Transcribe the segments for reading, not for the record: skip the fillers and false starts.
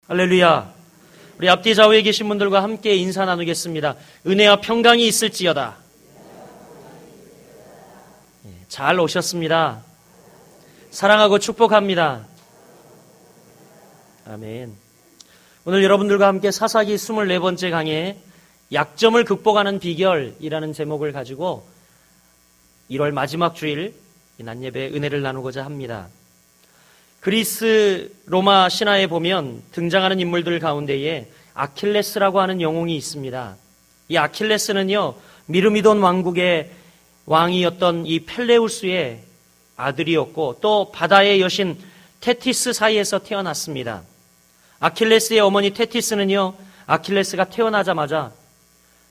할렐루야. 우리 앞뒤 좌우에 계신 분들과 함께 인사 나누겠습니다. 은혜와 평강이 있을지어다. 잘 오셨습니다. 사랑하고 축복합니다. 아멘. 오늘 여러분들과 함께 사사기 24번째 강의 약점을 극복하는 비결이라는 제목을 가지고 1월 마지막 주일 낮예배 은혜를 나누고자 합니다. 그리스 로마 신화에 보면 등장하는 인물들 가운데에 아킬레스라고 하는 영웅이 있습니다. 이 아킬레스는요, 미르미돈 왕국의 왕이었던 이 펠레우스의 아들이었고 또 바다의 여신 테티스 사이에서 태어났습니다. 아킬레스의 어머니 테티스는요, 아킬레스가 태어나자마자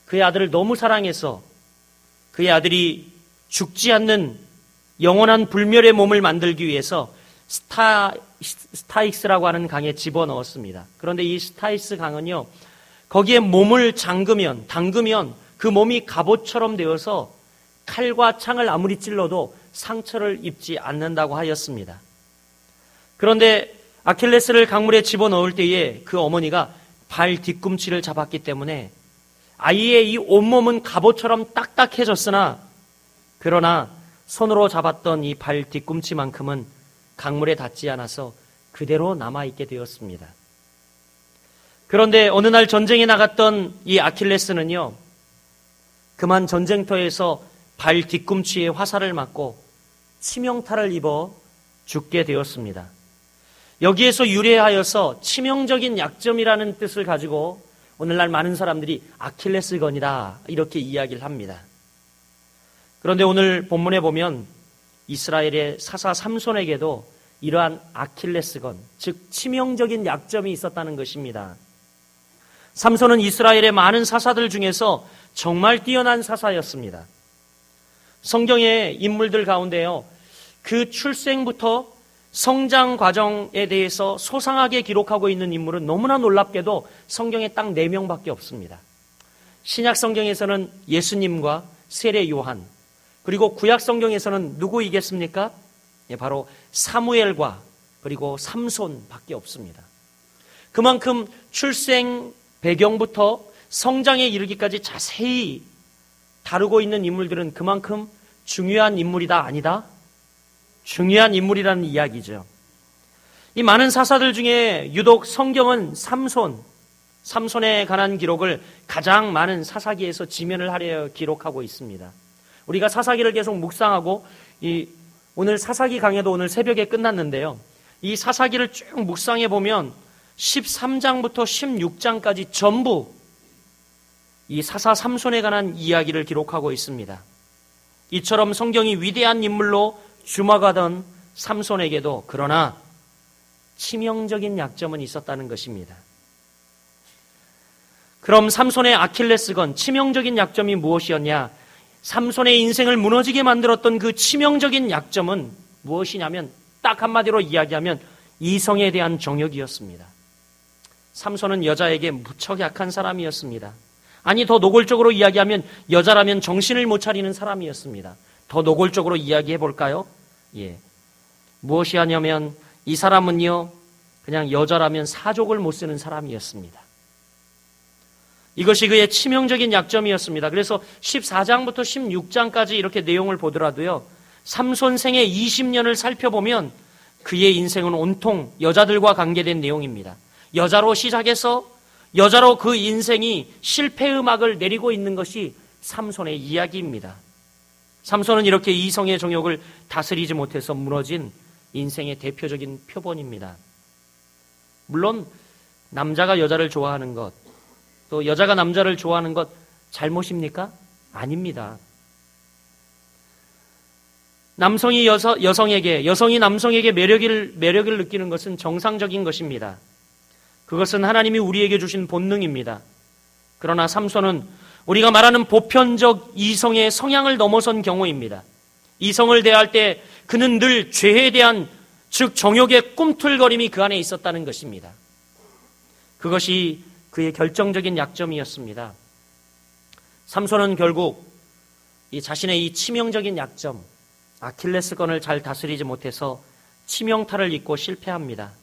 그의 아들을 너무 사랑해서 그의 아들이 죽지 않는 영원한 불멸의 몸을 만들기 위해서 스타익스라고 하는 강에 집어넣었습니다. 그런데 이 스타익스 강은요, 거기에 몸을 담그면 그 몸이 갑옷처럼 되어서 칼과 창을 아무리 찔러도 상처를 입지 않는다고 하였습니다. 그런데 아킬레스를 강물에 집어넣을 때에 그 어머니가 발 뒤꿈치를 잡았기 때문에 아이의 이 온몸은 갑옷처럼 딱딱해졌으나 그러나 손으로 잡았던 이 발 뒤꿈치만큼은 강물에 닿지 않아서 그대로 남아있게 되었습니다. 그런데 어느 날 전쟁에 나갔던 이 아킬레스는요, 그만 전쟁터에서 발 뒤꿈치에 화살을 맞고 치명타를 입어 죽게 되었습니다. 여기에서 유래하여서 치명적인 약점이라는 뜻을 가지고 오늘날 많은 사람들이 아킬레스건이다 이렇게 이야기를 합니다. 그런데 오늘 본문에 보면 이스라엘의 사사 삼손에게도 이러한 아킬레스건, 즉 치명적인 약점이 있었다는 것입니다. 삼손은 이스라엘의 많은 사사들 중에서 정말 뛰어난 사사였습니다. 성경의 인물들 가운데요, 그 출생부터 성장 과정에 대해서 소상하게 기록하고 있는 인물은 너무나 놀랍게도 성경에 딱 4명밖에 없습니다. 신약 성경에서는 예수님과 세례 요한, 그리고 구약 성경에서는 누구이겠습니까? 바로 사무엘과 그리고 삼손밖에 없습니다. 그만큼 출생 배경부터 성장에 이르기까지 자세히 다루고 있는 인물들은 그만큼 중요한 인물이다, 아니다? 중요한 인물이라는 이야기죠. 이 많은 사사들 중에 유독 성경은 삼손에 관한 기록을 가장 많은 사사기에서 지면을 하려 기록하고 있습니다. 우리가 사사기를 계속 묵상하고 오늘 사사기 강의도 오늘 새벽에 끝났는데요. 이 사사기를 쭉 묵상해 보면 13장부터 16장까지 전부 이 사사 삼손에 관한 이야기를 기록하고 있습니다. 이처럼 성경이 위대한 인물로 주목하던 삼손에게도 그러나 치명적인 약점은 있었다는 것입니다. 그럼 삼손의 아킬레스건, 치명적인 약점이 무엇이었냐? 삼손의 인생을 무너지게 만들었던 그 치명적인 약점은 무엇이냐면 딱 한마디로 이야기하면 이성에 대한 정욕이었습니다. 삼손은 여자에게 무척 약한 사람이었습니다. 아니, 더 노골적으로 이야기하면 여자라면 정신을 못 차리는 사람이었습니다. 더 노골적으로 이야기해 볼까요? 무엇이 하냐면 이 사람은요, 그냥 여자라면 사족을 못 쓰는 사람이었습니다. 이것이 그의 치명적인 약점이었습니다. 그래서 14장부터 16장까지 이렇게 내용을 보더라도요, 삼손 생애 20년을 살펴보면 그의 인생은 온통 여자들과 관계된 내용입니다. 여자로 시작해서 여자로 그 인생이 실패 음악을 내리고 있는 것이 삼손의 이야기입니다. 삼손은 이렇게 이성의 정욕을 다스리지 못해서 무너진 인생의 대표적인 표본입니다. 물론 남자가 여자를 좋아하는 것, 또 여자가 남자를 좋아하는 것 잘못입니까? 아닙니다. 남성이 여성이 남성에게 매력을 느끼는 것은 정상적인 것입니다. 그것은 하나님이 우리에게 주신 본능입니다. 그러나 삼손은 우리가 말하는 보편적 이성의 성향을 넘어선 경우입니다. 이성을 대할 때 그는 늘 죄에 대한, 즉 정욕의 꿈틀거림이 그 안에 있었다는 것입니다. 그것이 그의 결정적인 약점이었습니다. 삼손은 결국 이 자신의 이 치명적인 약점, 아킬레스건을 잘 다스리지 못해서 치명타를 입고 실패합니다.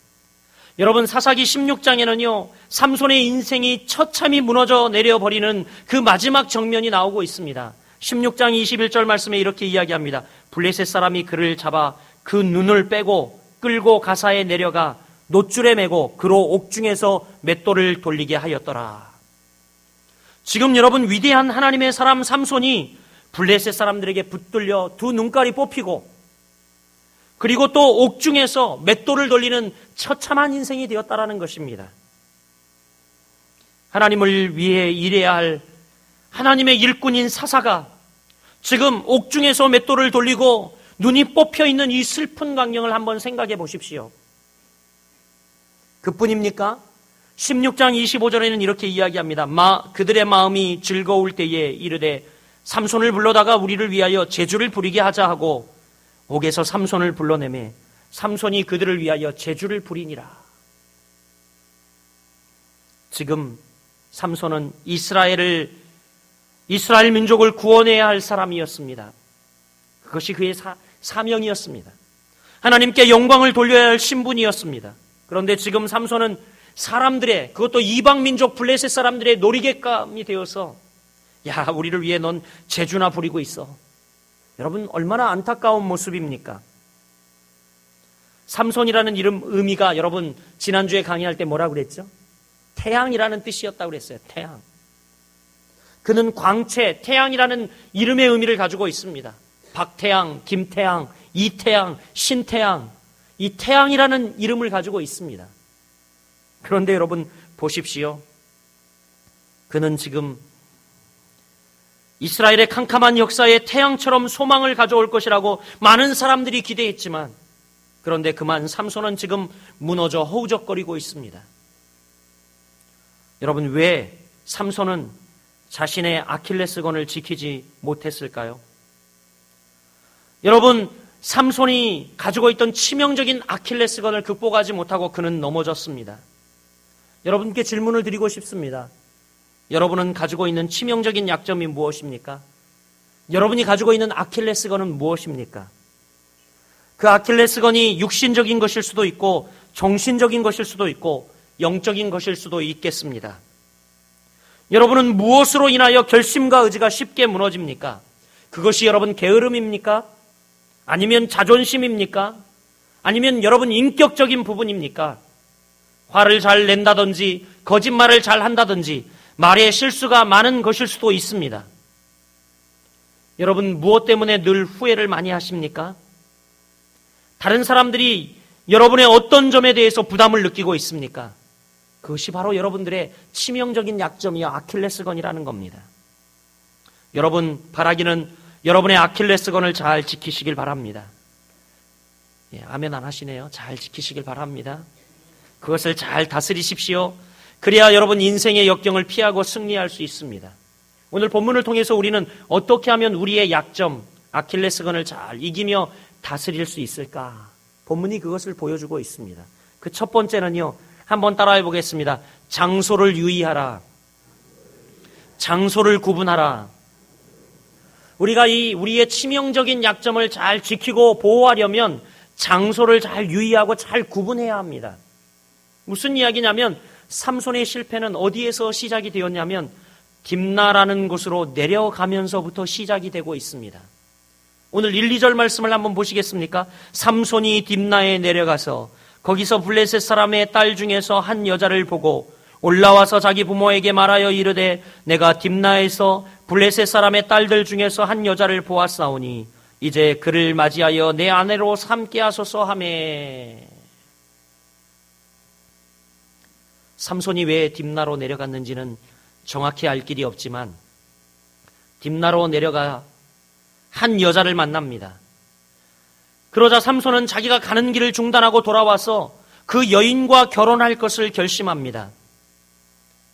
여러분, 사사기 16장에는요, 삼손의 인생이 처참히 무너져 내려버리는 그 마지막 정면이 나오고 있습니다. 16장 21절 말씀에 이렇게 이야기합니다. 블레셋 사람이 그를 잡아 그 눈을 빼고 끌고 가사에 내려가 놋줄에 매고 그로 옥중에서 맷돌을 돌리게 하였더라. 지금 여러분, 위대한 하나님의 사람 삼손이 블레셋 사람들에게 붙들려 두 눈깔이 뽑히고, 그리고 또 옥중에서 맷돌을 돌리는 처참한 인생이 되었다라는 것입니다. 하나님을 위해 일해야 할 하나님의 일꾼인 사사가 지금 옥중에서 맷돌을 돌리고 눈이 뽑혀 있는 이 슬픈 광경을 한번 생각해 보십시오. 그뿐입니까? 16장 25절에는 이렇게 이야기합니다. 그들의 마음이 즐거울 때에 이르되 삼손을 불러다가 우리를 위하여 제주를 부리게 하자 하고 옥에서 삼손을 불러내매 삼손이 그들을 위하여 제주를 부리니라. 지금 삼손은 이스라엘 민족을 구원해야 할 사람이었습니다. 그것이 그의 사명이었습니다. 하나님께 영광을 돌려야 할 신분이었습니다. 그런데 지금 삼손은 사람들의, 그것도 이방 민족 블레셋 사람들의 놀이객감이 되어서, 야, 우리를 위해 넌 제주나 부리고 있어. 여러분, 얼마나 안타까운 모습입니까? 삼손이라는 이름 의미가 여러분 지난주에 강의할 때 뭐라고 그랬죠? 태양이라는 뜻이었다고 그랬어요. 태양. 그는 광채, 태양이라는 이름의 의미를 가지고 있습니다. 박태양, 김태양, 이태양, 신태양, 이 태양이라는 이름을 가지고 있습니다. 그런데 여러분 보십시오. 그는 지금 이스라엘의 캄캄한 역사에 태양처럼 소망을 가져올 것이라고 많은 사람들이 기대했지만, 그런데 그만 삼손은 지금 무너져 허우적거리고 있습니다. 여러분, 왜 삼손은 자신의 아킬레스건을 지키지 못했을까요? 여러분, 삼손이 가지고 있던 치명적인 아킬레스건을 극복하지 못하고 그는 넘어졌습니다. 여러분께 질문을 드리고 싶습니다. 여러분은 가지고 있는 치명적인 약점이 무엇입니까? 여러분이 가지고 있는 아킬레스건은 무엇입니까? 그 아킬레스건이 육신적인 것일 수도 있고 정신적인 것일 수도 있고 영적인 것일 수도 있겠습니다. 여러분은 무엇으로 인하여 결심과 의지가 쉽게 무너집니까? 그것이 여러분 게으름입니까? 아니면 자존심입니까? 아니면 여러분 인격적인 부분입니까? 화를 잘 낸다든지 거짓말을 잘 한다든지 말에 실수가 많은 것일 수도 있습니다. 여러분, 무엇 때문에 늘 후회를 많이 하십니까? 다른 사람들이 여러분의 어떤 점에 대해서 부담을 느끼고 있습니까? 그것이 바로 여러분들의 치명적인 약점이요, 아킬레스건이라는 겁니다. 여러분, 바라기는 여러분의 아킬레스건을 잘 지키시길 바랍니다. 예, 아멘 안 하시네요. 잘 지키시길 바랍니다. 그것을 잘 다스리십시오. 그래야 여러분 인생의 역경을 피하고 승리할 수 있습니다. 오늘 본문을 통해서 우리는 어떻게 하면 우리의 약점, 아킬레스건을 잘 이기며 다스릴 수 있을까? 본문이 그것을 보여주고 있습니다. 그 첫 번째는요, 한번 따라해 보겠습니다. 장소를 유의하라. 장소를 구분하라. 우리가 우리의 치명적인 약점을 잘 지키고 보호하려면 장소를 잘 유의하고 잘 구분해야 합니다. 무슨 이야기냐면 삼손의 실패는 어디에서 시작이 되었냐면 딥나라는 곳으로 내려가면서부터 시작이 되고 있습니다. 오늘 1, 2절 말씀을 한번 보시겠습니까? 삼손이 딥나에 내려가서 거기서 블레셋 사람의 딸 중에서 한 여자를 보고 올라와서 자기 부모에게 말하여 이르되 내가 딥나에서 블레셋 사람의 딸들 중에서 한 여자를 보았사오니 이제 그를 맞이하여 내 아내로 삼게 하소서 하매. 삼손이 왜 딥나로 내려갔는지는 정확히 알 길이 없지만 딥나로 내려가 한 여자를 만납니다. 그러자 삼손은 자기가 가는 길을 중단하고 돌아와서 그 여인과 결혼할 것을 결심합니다.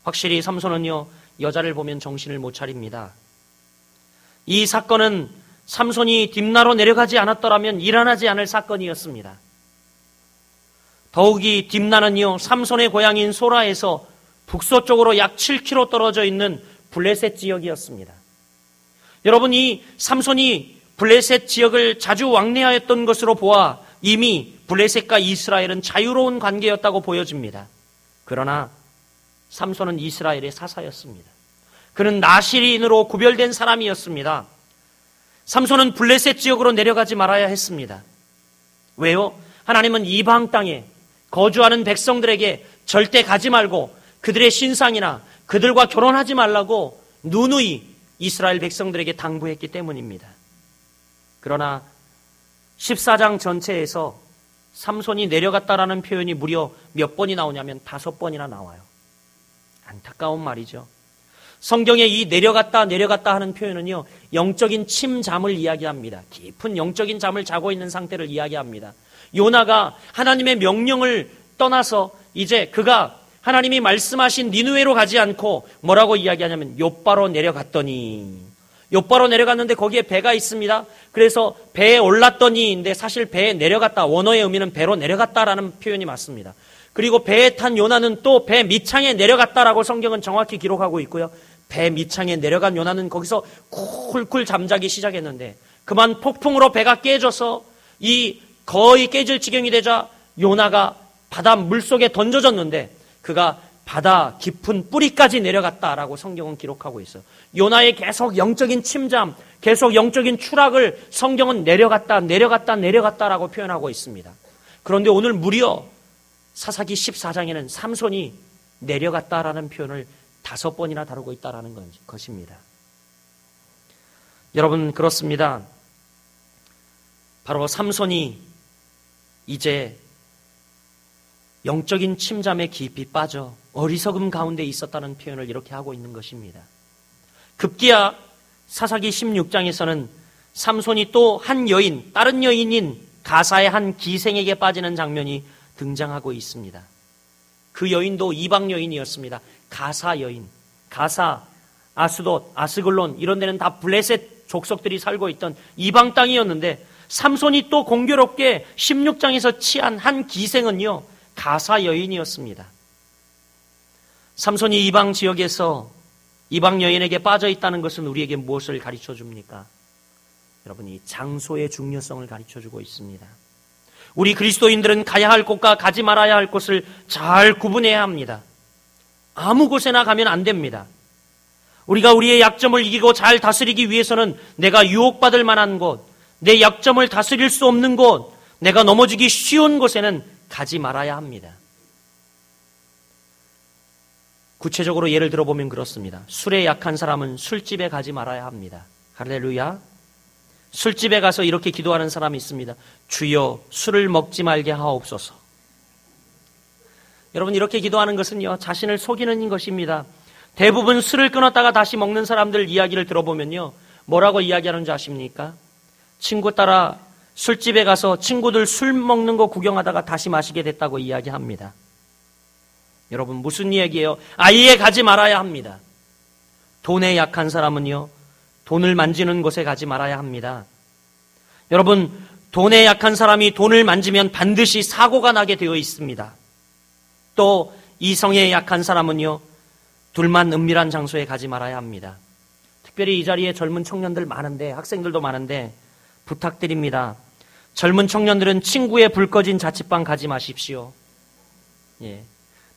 확실히 삼손은요, 여자를 보면 정신을 못 차립니다. 이 사건은 삼손이 딥나로 내려가지 않았더라면 일어나지 않을 사건이었습니다. 더욱이 딥나는요, 삼손의 고향인 소라에서 북서쪽으로 약 7km 떨어져 있는 블레셋 지역이었습니다. 여러분, 이 삼손이 블레셋 지역을 자주 왕래하였던 것으로 보아 이미 블레셋과 이스라엘은 자유로운 관계였다고 보여집니다. 그러나 삼손은 이스라엘의 사사였습니다. 그는 나실인으로 구별된 사람이었습니다. 삼손은 블레셋 지역으로 내려가지 말아야 했습니다. 왜요? 하나님은 이방 땅에 거주하는 백성들에게 절대 가지 말고 그들의 신상이나 그들과 결혼하지 말라고 누누이 이스라엘 백성들에게 당부했기 때문입니다. 그러나 14장 전체에서 삼손이 내려갔다라는 표현이 무려 몇 번이 나오냐면 5번이나 나와요. 안타까운 말이죠. 성경에 이 내려갔다 하는 표현은요, 영적인 침잠을 이야기합니다. 깊은 영적인 잠을 자고 있는 상태를 이야기합니다. 요나가 하나님의 명령을 떠나서 이제 그가 하나님이 말씀하신 니느웨로 가지 않고 뭐라고 이야기하냐면 욥바로 내려갔더니, 욥바로 내려갔는데 거기에 배가 있습니다. 그래서 배에 올랐더니인데 사실 배에 내려갔다, 원어의 의미는 배로 내려갔다라는 표현이 맞습니다. 그리고 배에 탄 요나는 또 배 밑창에 내려갔다라고 성경은 정확히 기록하고 있고요. 배 밑창에 내려간 요나는 거기서 쿨쿨 잠자기 시작했는데 그만 폭풍으로 배가 깨져서 이 거의 깨질 지경이 되자 요나가 바다 물속에 던져졌는데 그가 바다 깊은 뿌리까지 내려갔다라고 성경은 기록하고 있어요. 요나의 계속 영적인 침잠, 계속 영적인 추락을 성경은 내려갔다라고 표현하고 있습니다. 그런데 오늘 무려 사사기 14장에는 삼손이 내려갔다라는 표현을 5번이나 다루고 있다라는 것입니다. 여러분, 그렇습니다. 바로 삼손이 이제 영적인 침잠에 깊이 빠져 어리석음 가운데 있었다는 표현을 이렇게 하고 있는 것입니다. 급기야 사사기 16장에서는 삼손이 또 한 여인, 다른 여인인 가사의 한 기생에게 빠지는 장면이 등장하고 있습니다. 그 여인도 이방 여인이었습니다. 가사 여인, 가사, 아스돗, 아스글론 이런 데는 다 블레셋 족속들이 살고 있던 이방 땅이었는데 삼손이 또 공교롭게 16장에서 취한 한 기생은요, 가사 여인이었습니다. 삼손이 이방 지역에서 이방 여인에게 빠져 있다는 것은 우리에게 무엇을 가르쳐 줍니까? 여러분, 이 장소의 중요성을 가르쳐 주고 있습니다. 우리 그리스도인들은 가야 할 곳과 가지 말아야 할 곳을 잘 구분해야 합니다. 아무 곳에나 가면 안 됩니다. 우리가 우리의 약점을 이기고 잘 다스리기 위해서는 내가 유혹받을 만한 곳, 내 약점을 다스릴 수 없는 곳, 내가 넘어지기 쉬운 곳에는 가지 말아야 합니다. 구체적으로 예를 들어보면 그렇습니다. 술에 약한 사람은 술집에 가지 말아야 합니다. 할렐루야. 술집에 가서 이렇게 기도하는 사람이 있습니다. 주여, 술을 먹지 말게 하옵소서. 여러분, 이렇게 기도하는 것은요, 자신을 속이는 것입니다. 대부분 술을 끊었다가 다시 먹는 사람들 이야기를 들어보면요, 뭐라고 이야기하는지 아십니까? 친구 따라 술집에 가서 친구들 술 먹는 거 구경하다가 다시 마시게 됐다고 이야기합니다. 여러분, 무슨 이야기예요? 아예 가지 말아야 합니다. 돈에 약한 사람은요, 돈을 만지는 곳에 가지 말아야 합니다. 여러분, 돈에 약한 사람이 돈을 만지면 반드시 사고가 나게 되어 있습니다. 또 이성에 약한 사람은요, 둘만 은밀한 장소에 가지 말아야 합니다. 특별히 이 자리에 젊은 청년들 많은데, 학생들도 많은데 부탁드립니다. 젊은 청년들은 친구의 불 꺼진 자취방 가지 마십시오. 예.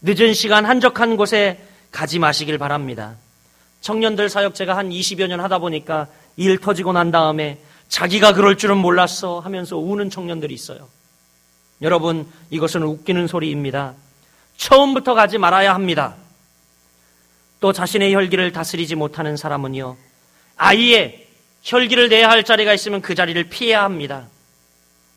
늦은 시간 한적한 곳에 가지 마시길 바랍니다. 청년들 사역 제가 한 20여 년 하다 보니까 일 터지고 난 다음에 자기가 그럴 줄은 몰랐어 하면서 우는 청년들이 있어요. 여러분, 이것은 웃기는 소리입니다. 처음부터 가지 말아야 합니다. 또 자신의 혈기를 다스리지 못하는 사람은요, 아예 혈기를 내야 할 자리가 있으면 그 자리를 피해야 합니다.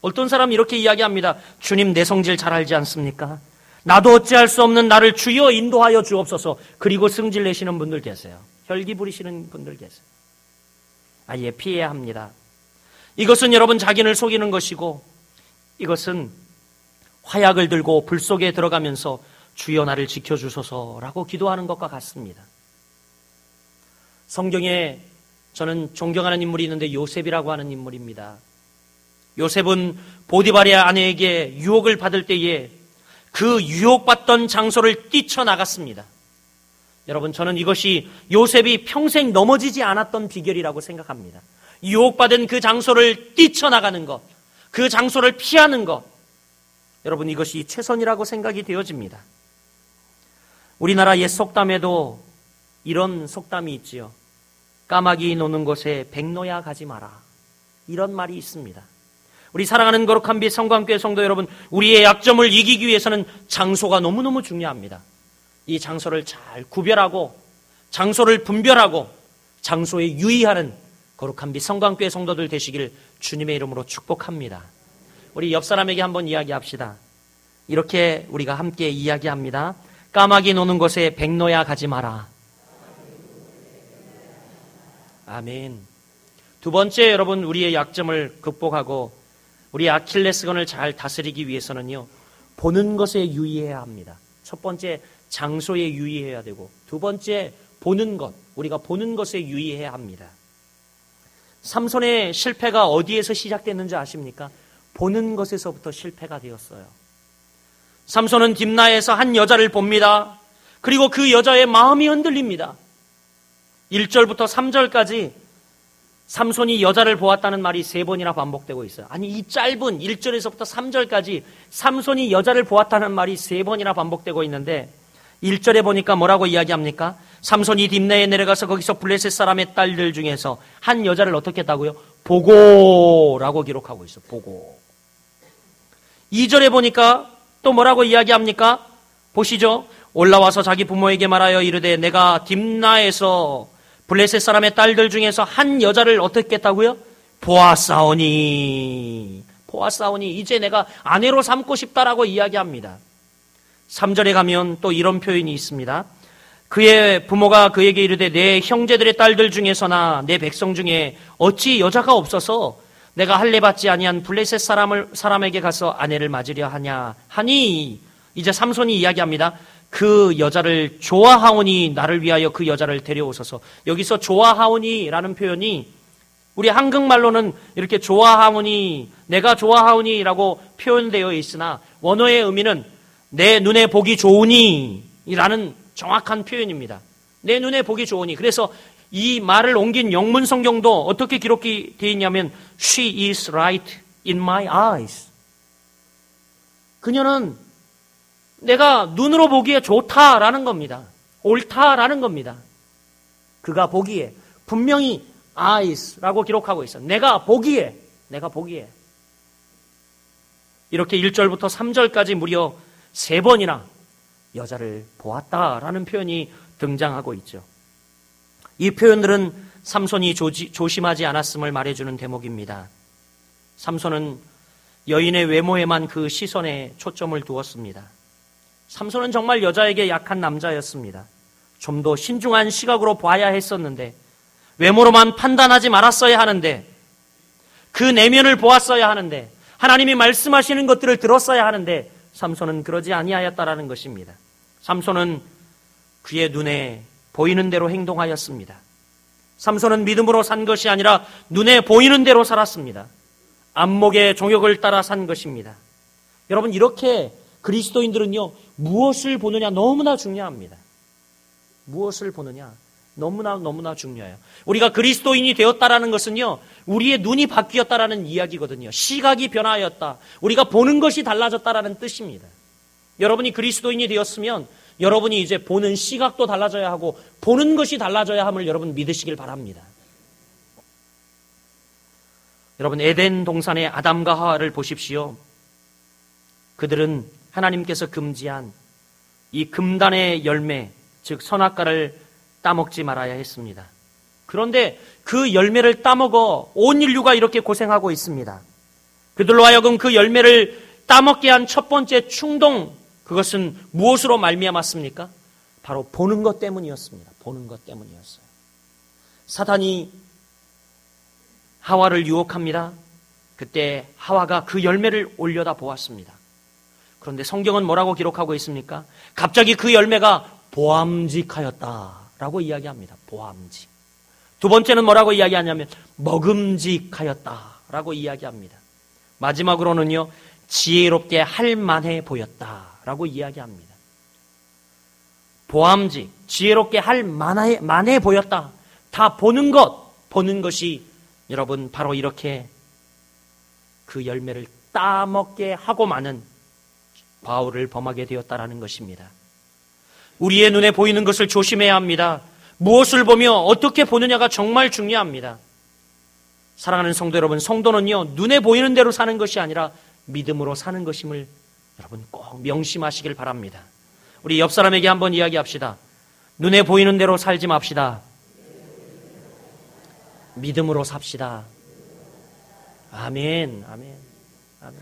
어떤 사람은 이렇게 이야기합니다. 주님, 내 성질 잘 알지 않습니까? 나도 어찌할 수 없는 나를 주여 인도하여 주옵소서. 그리고 승질 내시는 분들 계세요. 혈기 부리시는 분들 계세요. 아예 피해야 합니다. 이것은 여러분 자기를 속이는 것이고, 이것은 화약을 들고 불 속에 들어가면서 주여 나를 지켜주소서라고 기도하는 것과 같습니다. 성경에 저는 존경하는 인물이 있는데 요셉이라고 하는 인물입니다. 요셉은 보디발의 아내에게 유혹을 받을 때에 그 유혹받던 장소를 뛰쳐나갔습니다. 여러분, 저는 이것이 요셉이 평생 넘어지지 않았던 비결이라고 생각합니다. 유혹받은 그 장소를 뛰쳐나가는 것, 그 장소를 피하는 것, 여러분 이것이 최선이라고 생각이 되어집니다. 우리나라 옛 속담에도 이런 속담이 있지요. 까마귀 노는 곳에 백노야 가지 마라. 이런 말이 있습니다. 우리 사랑하는 거룩한 빛 성광교회 성도 여러분, 우리의 약점을 이기기 위해서는 장소가 너무너무 중요합니다. 이 장소를 잘 구별하고 장소를 분별하고 장소에 유의하는 거룩한 빛 성광교회 성도들 되시길 주님의 이름으로 축복합니다. 우리 옆 사람에게 한번 이야기합시다. 이렇게 우리가 함께 이야기합니다. 까마귀 노는 곳에 백노야 가지 마라. 아멘. 두 번째, 여러분 우리의 약점을 극복하고 우리의 아킬레스건을 잘 다스리기 위해서는요, 보는 것에 유의해야 합니다. 첫 번째, 장소에 유의해야 되고, 두 번째, 보는 것, 우리가 보는 것에 유의해야 합니다. 삼손의 실패가 어디에서 시작됐는지 아십니까? 보는 것에서부터 실패가 되었어요. 삼손은 딥나에서 한 여자를 봅니다. 그리고 그 여자의 마음이 흔들립니다. 1절부터 3절까지 삼손이 여자를 보았다는 말이 3번이나 반복되고 있어요. 아니, 이 짧은 1절에서부터 3절까지 삼손이 여자를 보았다는 말이 3번이나 반복되고 있는데 1절에 보니까 뭐라고 이야기합니까? 삼손이 딥나에 내려가서 거기서 블레셋 사람의 딸들 중에서 한 여자를 어떻게 했다고요? 보고라고 기록하고 있어요. 보고. 2절에 보니까 또 뭐라고 이야기합니까? 보시죠. 올라와서 자기 부모에게 말하여 이르되 내가 딥나에서 블레셋 사람의 딸들 중에서 한 여자를 어떻게 했다고요? 보았사오니 이제 내가 아내로 삼고 싶다라고 이야기합니다. 3절에 가면 또 이런 표현이 있습니다. 그의 부모가 그에게 이르되 내 형제들의 딸들 중에서나 내 백성 중에 어찌 여자가 없어서 내가 할례 받지 아니한 블레셋 사람에게 가서 아내를 맞으려 하냐 하니, 이제 삼손이 이야기합니다. 그 여자를 좋아하오니 나를 위하여 그 여자를 데려오소서. 여기서 좋아하오니라는 표현이 우리 한국말로는 이렇게 좋아하오니, 내가 좋아하오니라고 표현되어 있으나 원어의 의미는 내 눈에 보기 좋으니 라는 정확한 표현입니다. 내 눈에 보기 좋으니. 그래서 이 말을 옮긴 영문 성경도 어떻게 기록이 되어 있냐면 She is right in my eyes. 그녀는 내가 눈으로 보기에 좋다라는 겁니다. 옳다라는 겁니다. 그가 보기에, 분명히 eyes라고 기록하고 있어요. 내가 보기에. 이렇게 1절부터 3절까지 무려 3번이나 여자를 보았다라는 표현이 등장하고 있죠. 이 표현들은 삼손이 조심하지 않았음을 말해주는 대목입니다. 삼손은 여인의 외모에만 그 시선에 초점을 두었습니다. 삼손은 정말 여자에게 약한 남자였습니다. 좀 더 신중한 시각으로 봐야 했었는데, 외모로만 판단하지 말았어야 하는데, 그 내면을 보았어야 하는데, 하나님이 말씀하시는 것들을 들었어야 하는데 삼손은 그러지 아니하였다라는 것입니다. 삼손은 그의 눈에 보이는 대로 행동하였습니다. 삼손은 믿음으로 산 것이 아니라 눈에 보이는 대로 살았습니다. 안목의 종욕을 따라 산 것입니다. 여러분, 이렇게 그리스도인들은요, 무엇을 보느냐 너무나 중요합니다. 무엇을 보느냐 너무나 중요해요. 우리가 그리스도인이 되었다라는 것은요, 우리의 눈이 바뀌었다라는 이야기거든요. 시각이 변화하였다. 우리가 보는 것이 달라졌다라는 뜻입니다. 여러분이 그리스도인이 되었으면 여러분이 이제 보는 시각도 달라져야 하고 보는 것이 달라져야 함을 여러분 믿으시길 바랍니다. 여러분, 에덴 동산의 아담과 하와를 보십시오. 그들은 하나님께서 금지한 이 금단의 열매, 즉 선악과를 따먹지 말아야 했습니다. 그런데 그 열매를 따먹어 온 인류가 이렇게 고생하고 있습니다. 그들로 하여금 그 열매를 따먹게 한 첫 번째 충동, 그것은 무엇으로 말미암았습니까? 바로 보는 것 때문이었습니다. 보는 것 때문이었어요. 사단이 하와를 유혹합니다. 그때 하와가 그 열매를 올려다 보았습니다. 그런데 성경은 뭐라고 기록하고 있습니까? 갑자기 그 열매가 보암직하였다라고 이야기합니다. 보암직. 두 번째는 뭐라고 이야기하냐면 먹음직하였다라고 이야기합니다. 마지막으로는요, 지혜롭게 할만해 보였다라고 이야기합니다. 보암직, 지혜롭게 할만해 보였다. 다 보는 것이 여러분 바로 이렇게 그 열매를 따먹게 하고만은 과오를 범하게 되었다라는 것입니다. 우리의 눈에 보이는 것을 조심해야 합니다. 무엇을 보며 어떻게 보느냐가 정말 중요합니다. 사랑하는 성도 여러분, 성도는요, 눈에 보이는 대로 사는 것이 아니라 믿음으로 사는 것임을 여러분 꼭 명심하시길 바랍니다. 우리 옆 사람에게 한번 이야기합시다. 눈에 보이는 대로 살지 맙시다. 믿음으로 삽시다. 아멘, 아멘, 아멘.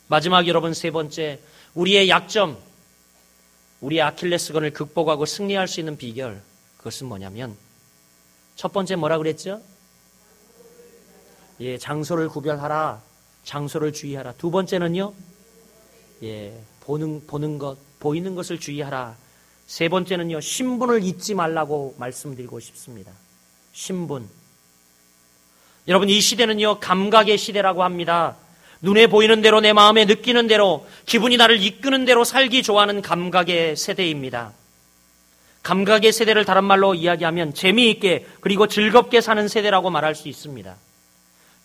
마지막 여러분, 세 번째, 우리의 약점, 우리의 아킬레스건을 극복하고 승리할 수 있는 비결, 그것은 뭐냐면, 첫 번째 뭐라 그랬죠? 예, 장소를 구별하라, 장소를 주의하라. 두 번째는요, 예, 보는 것, 보이는 것을 주의하라. 세 번째는요, 신분을 잊지 말라고 말씀드리고 싶습니다. 신분. 여러분, 이 시대는요, 감각의 시대라고 합니다. 눈에 보이는 대로, 내 마음에 느끼는 대로, 기분이 나를 이끄는 대로 살기 좋아하는 감각의 세대입니다. 감각의 세대를 다른 말로 이야기하면 재미있게 그리고 즐겁게 사는 세대라고 말할 수 있습니다.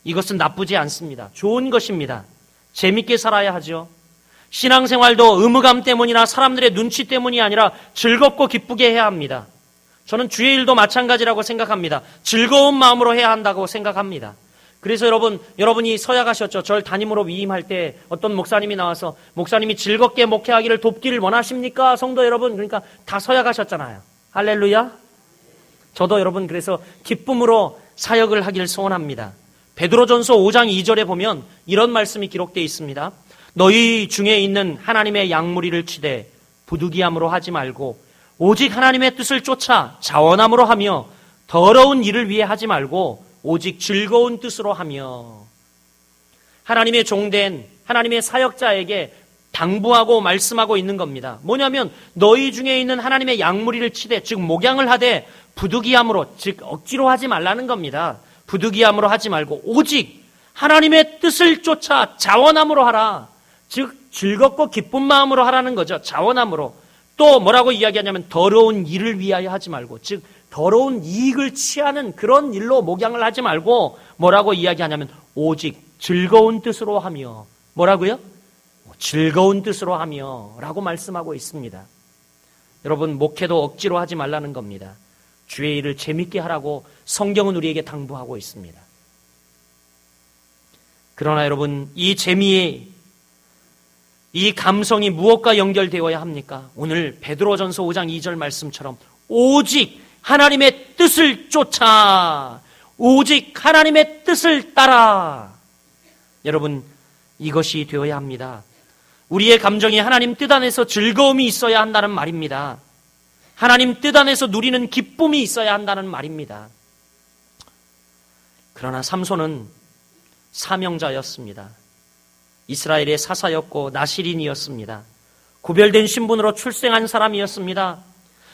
이것은 나쁘지 않습니다. 좋은 것입니다. 재미있게 살아야 하죠. 신앙생활도 의무감 때문이나 사람들의 눈치 때문이 아니라 즐겁고 기쁘게 해야 합니다. 저는 주의 일도 마찬가지라고 생각합니다. 즐거운 마음으로 해야 한다고 생각합니다. 그래서 여러분이 서약하셨죠. 절 담임으로 위임할 때 어떤 목사님이 나와서 목사님이 즐겁게 목회하기를 돕기를 원하십니까? 성도 여러분, 그러니까 다 서약하셨잖아요. 할렐루야. 저도 여러분 그래서 기쁨으로 사역을 하기를 소원합니다. 베드로전서 5장 2절에 보면 이런 말씀이 기록되어 있습니다. 너희 중에 있는 하나님의 양무리를 치되 부득이함으로 하지 말고 오직 하나님의 뜻을 쫓아 자원함으로 하며 더러운 일을 위해 하지 말고 오직 즐거운 뜻으로 하며. 하나님의 종된 하나님의 사역자에게 당부하고 말씀하고 있는 겁니다. 뭐냐면 너희 중에 있는 하나님의 양무리를 치되, 즉 목양을 하되 부득이함으로, 즉 억지로 하지 말라는 겁니다. 부득이함으로 하지 말고 오직 하나님의 뜻을 쫓아 자원함으로 하라. 즉 즐겁고 기쁜 마음으로 하라는 거죠. 자원함으로. 또 뭐라고 이야기하냐면 더러운 일을 위하여 하지 말고, 즉 더러운 이익을 취하는 그런 일로 목양을 하지 말고 뭐라고 이야기하냐면 오직 즐거운 뜻으로 하며. 뭐라고요? 즐거운 뜻으로 하며 라고 말씀하고 있습니다. 여러분, 목회도 억지로 하지 말라는 겁니다. 주의 일을 재밌게 하라고 성경은 우리에게 당부하고 있습니다. 그러나 여러분, 이 재미의 이 감성이 무엇과 연결되어야 합니까? 오늘 베드로전서 5장 2절 말씀처럼 오직 하나님의 뜻을 쫓아, 오직 하나님의 뜻을 따라. 여러분, 이것이 되어야 합니다. 우리의 감정이 하나님 뜻 안에서 즐거움이 있어야 한다는 말입니다. 하나님 뜻 안에서 누리는 기쁨이 있어야 한다는 말입니다. 그러나 삼손은 사명자였습니다. 이스라엘의 사사였고 나실인이었습니다. 구별된 신분으로 출생한 사람이었습니다.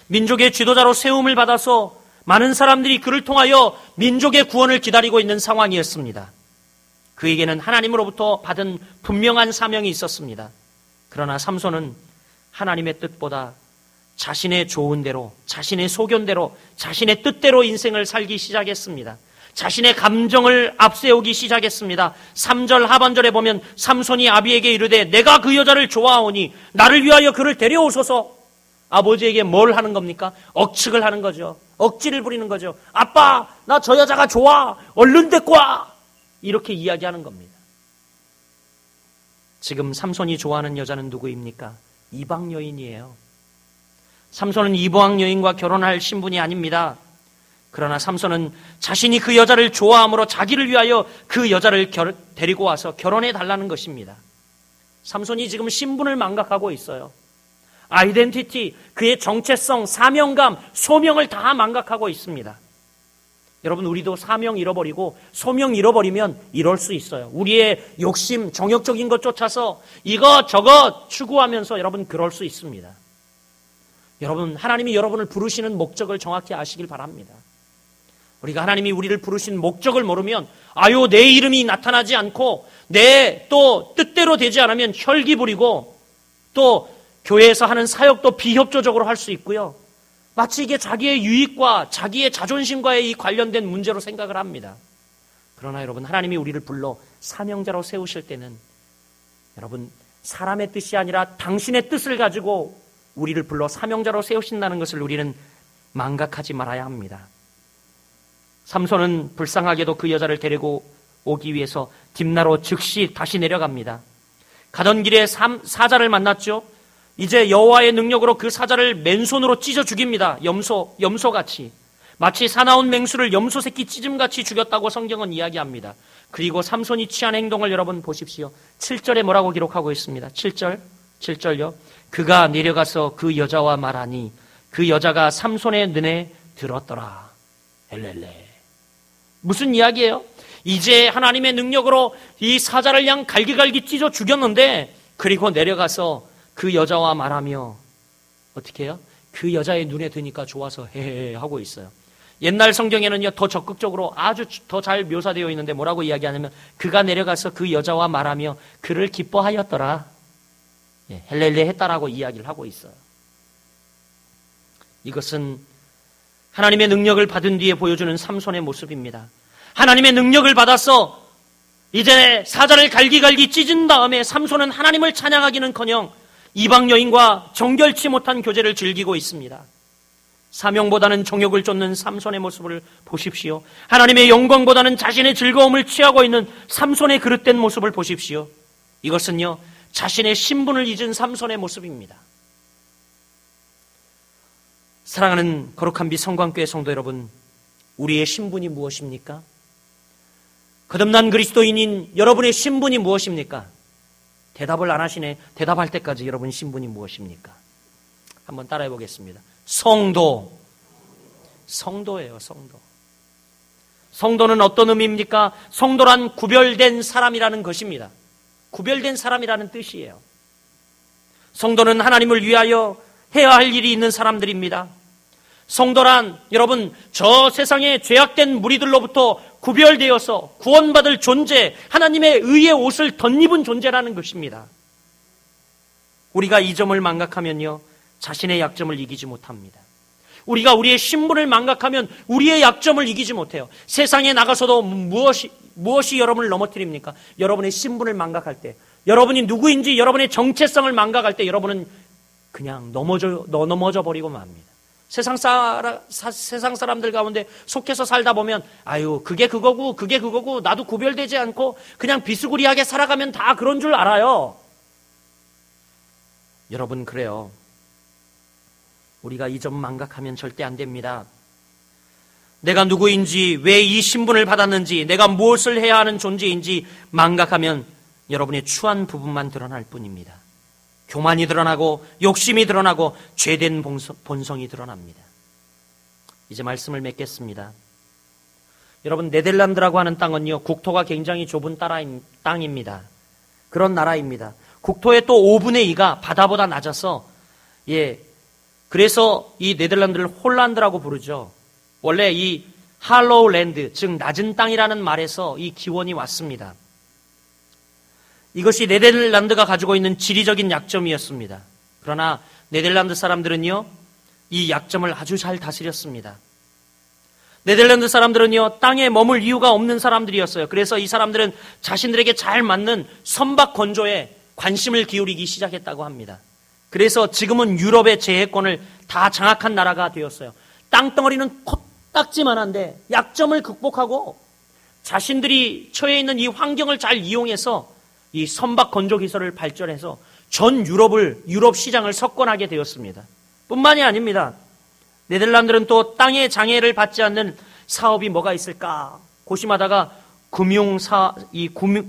민족의 지도자로 세움을 받아서 많은 사람들이 그를 통하여 민족의 구원을 기다리고 있는 상황이었습니다. 그에게는 하나님으로부터 받은 분명한 사명이 있었습니다. 그러나 삼손은 하나님의 뜻보다 자신의 좋은 대로, 자신의 소견대로, 자신의 뜻대로 인생을 살기 시작했습니다. 자신의 감정을 앞세우기 시작했습니다. 3절 하반절에 보면 삼손이 아비에게 이르되 내가 그 여자를 좋아하오니 나를 위하여 그를 데려오소서. 아버지에게 뭘 하는 겁니까? 억측을 하는 거죠. 억지를 부리는 거죠. 아빠, 나 저 여자가 좋아. 얼른 데리고 와. 이렇게 이야기하는 겁니다. 지금 삼손이 좋아하는 여자는 누구입니까? 이방 여인이에요. 삼손은 이방 여인과 결혼할 신분이 아닙니다. 그러나 삼손은 자신이 그 여자를 좋아함으로 자기를 위하여 그 여자를 데리고 와서 결혼해 달라는 것입니다. 삼손이 지금 신분을 망각하고 있어요. 아이덴티티, 그의 정체성, 사명감, 소명을 다 망각하고 있습니다. 여러분, 우리도 사명 잃어버리고 소명 잃어버리면 이럴 수 있어요. 우리의 욕심, 정욕적인 것 쫓아서 이것 추구하면서 여러분 그럴 수 있습니다. 여러분, 하나님이 여러분을 부르시는 목적을 정확히 아시길 바랍니다. 우리가 하나님이 우리를 부르신 목적을 모르면 내 이름이 나타나지 않고 내 또 뜻대로 되지 않으면 혈기 부리고 또 교회에서 하는 사역도 비협조적으로 할 수 있고요. 마치 이게 자기의 유익과 자기의 자존심과의 이 관련된 문제로 생각을 합니다. 그러나 여러분, 하나님이 우리를 불러 사명자로 세우실 때는 여러분 사람의 뜻이 아니라 당신의 뜻을 가지고 우리를 불러 사명자로 세우신다는 것을 우리는 망각하지 말아야 합니다. 삼손은 불쌍하게도 그 여자를 데리고 오기 위해서 딥나로 즉시 다시 내려갑니다. 가던 길에 사자를 만났죠. 이제 여호와의 능력으로 그 사자를 맨손으로 찢어 죽입니다. 염소같이. 마치 사나운 맹수를 염소 새끼 찢음같이 죽였다고 성경은 이야기합니다. 그리고 삼손이 취한 행동을 여러분 보십시오. 7절에 뭐라고 기록하고 있습니다. 7절요. 그가 내려가서 그 여자와 말하니 그 여자가 삼손의 눈에 들었더라. 엘렐레. 무슨 이야기예요? 이제 하나님의 능력으로 이 사자를 그냥 갈기갈기 찢어 죽였는데 그리고 내려가서 그 여자와 말하며 어떻게 해요? 그 여자의 눈에 드니까 좋아서 헤헤 하고 있어요. 옛날 성경에는요 더 적극적으로 아주 더 잘 묘사되어 있는데 뭐라고 이야기하냐면 그가 내려가서 그 여자와 말하며 그를 기뻐하였더라. 헬렐레 했다라고 이야기를 하고 있어요. 이것은 하나님의 능력을 받은 뒤에 보여주는 삼손의 모습입니다. 하나님의 능력을 받아서 이제 사자를 갈기갈기 찢은 다음에 삼손은 하나님을 찬양하기는커녕 이방 여인과 정결치 못한 교제를 즐기고 있습니다. 사명보다는 정욕을 쫓는 삼손의 모습을 보십시오. 하나님의 영광보다는 자신의 즐거움을 취하고 있는 삼손의 그릇된 모습을 보십시오. 이것은요 자신의 신분을 잊은 삼손의 모습입니다. 사랑하는 거룩한 빛 성광교회 성도 여러분, 우리의 신분이 무엇입니까? 거듭난 그리스도인인 여러분의 신분이 무엇입니까? 대답을 안 하시네. 대답할 때까지 여러분 신분이 무엇입니까? 한번 따라해 보겠습니다. 성도. 성도예요, 성도. 성도는 어떤 의미입니까? 성도란 구별된 사람이라는 것입니다. 구별된 사람이라는 뜻이에요. 성도는 하나님을 위하여 해야 할 일이 있는 사람들입니다. 성도란 여러분 저 세상의 죄악된 무리들로부터 구별되어서 구원받을 존재, 하나님의 의의 옷을 덧입은 존재라는 것입니다. 우리가 이 점을 망각하면요 자신의 약점을 이기지 못합니다. 우리가 우리의 신분을 망각하면 우리의 약점을 이기지 못해요. 세상에 나가서도 무엇이 여러분을 넘어뜨립니까? 여러분의 신분을 망각할 때, 여러분이 누구인지 여러분의 정체성을 망각할 때 여러분은 그냥 넘어져 버리고 맙니다. 세상 사람들 가운데 속해서 살다 보면 아유 그게 그거고 나도 구별되지 않고 그냥 비스구리하게 살아가면 다 그런 줄 알아요. 여러분 그래요. 우리가 이 점 망각하면 절대 안 됩니다. 내가 누구인지, 왜 이 신분을 받았는지, 내가 무엇을 해야 하는 존재인지 망각하면 여러분의 추한 부분만 드러날 뿐입니다. 교만이 드러나고 욕심이 드러나고 죄된 본성이 드러납니다. 이제 말씀을 맺겠습니다. 여러분 네덜란드라고 하는 땅은요 국토가 굉장히 좁은 땅입니다. 그런 나라입니다. 국토의 또 5분의 2가 바다보다 낮아서 그래서 이 네덜란드를 홀란드라고 부르죠. 원래 이 할로우랜드, 즉 낮은 땅이라는 말에서 이 기원이 왔습니다. 이것이 네덜란드가 가지고 있는 지리적인 약점이었습니다. 그러나 네덜란드 사람들은요 이 약점을 아주 잘 다스렸습니다. 네덜란드 사람들은요 땅에 머물 이유가 없는 사람들이었어요. 그래서 이 사람들은 자신들에게 잘 맞는 선박 건조에 관심을 기울이기 시작했다고 합니다. 그래서 지금은 유럽의 제해권을 다 장악한 나라가 되었어요. 땅덩어리는 코딱지만한데 약점을 극복하고 자신들이 처해 있는 이 환경을 잘 이용해서 이 선박 건조 기술을 발전해서 전 유럽 시장을 석권하게 되었습니다. 뿐만이 아닙니다. 네덜란드는 또 땅의 장애를 받지 않는 사업이 뭐가 있을까 고심하다가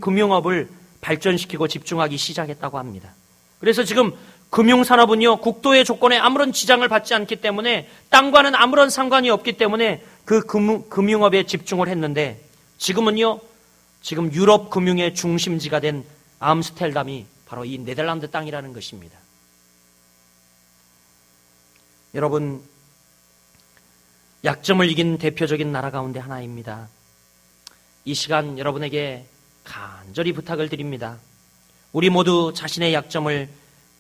금융업을 발전시키고 집중하기 시작했다고 합니다. 그래서 지금 금융산업은요 국토의 조건에 아무런 지장을 받지 않기 때문에 땅과는 아무런 상관이 없기 때문에 그 금융업에 집중을 했는데 지금 유럽 금융의 중심지가 된 암스테르담이 바로 이 네덜란드 땅이라는 것입니다. 여러분, 약점을 이긴 대표적인 나라 가운데 하나입니다. 이 시간 여러분에게 간절히 부탁을 드립니다. 우리 모두 자신의 약점을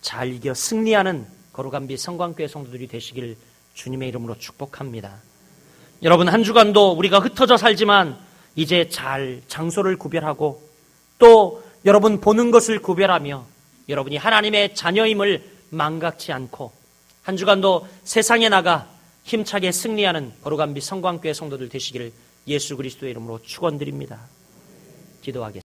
잘 이겨 승리하는 거룩한 빛 성광교회 성도들이 되시길 주님의 이름으로 축복합니다. 여러분 한 주간도 우리가 흩어져 살지만 이제 잘 장소를 구별하고 또 여러분 보는 것을 구별하며 여러분이 하나님의 자녀임을 망각치 않고 한 주간도 세상에 나가 힘차게 승리하는 거룩한빛 성광교회 성도들 되시기를 예수 그리스도의 이름으로 축원드립니다. 기도하겠습니다.